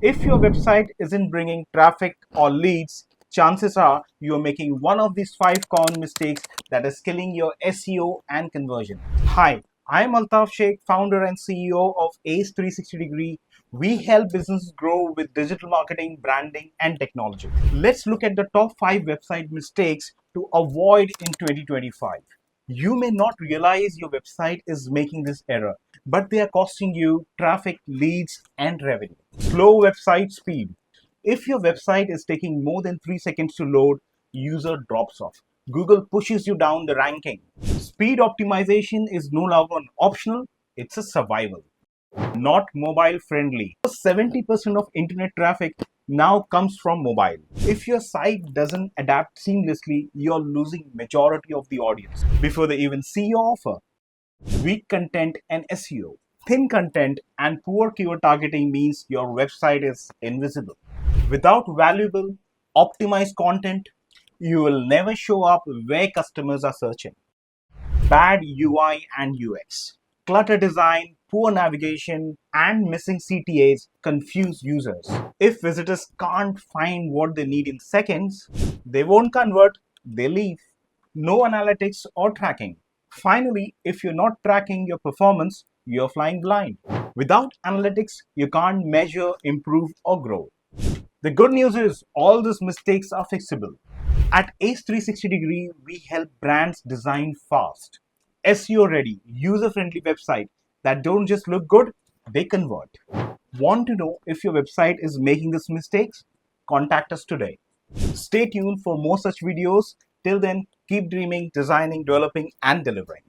If your website isn't bringing traffic or leads, chances are you're making one of these 5 common mistakes that is killing your SEO and conversion. Hi, I'm Altaf Sheikh, founder and CEO of Ace360degree. We help businesses grow with digital marketing, branding, and technology. Let's look at the top 5 website mistakes to avoid in 2025. You may not realize your website is making this error, but they are costing you traffic, leads, and revenue. Slow website speed. If your website is taking more than 3 seconds to load, user drops off. Google pushes you down the ranking. Speed optimization is no longer an optional, it's a survival. Not mobile friendly. 70% of internet traffic now comes from mobile. If your site doesn't adapt seamlessly, you're losing majority of the audience before they even see your offer. Weak content and SEO. Thin content and poor keyword targeting means your website is invisible. Without valuable, optimized content, you will never show up where customers are searching. Bad UI and UX. Clutter design, poor navigation, and missing CTAs confuse users. If visitors can't find what they need in seconds, they won't convert, they leave. No analytics or tracking. Finally, if you're not tracking your performance, you're flying blind. Without analytics, you can't measure, improve, or grow. The good news is all these mistakes are fixable. At Ace360degree, we help brands design fast, SEO ready, user friendly website that don't just look good, they convert. Want to know if your website is making these mistakes? Contact us today. Stay tuned for more such videos. Till then, keep dreaming, designing, developing, and delivering.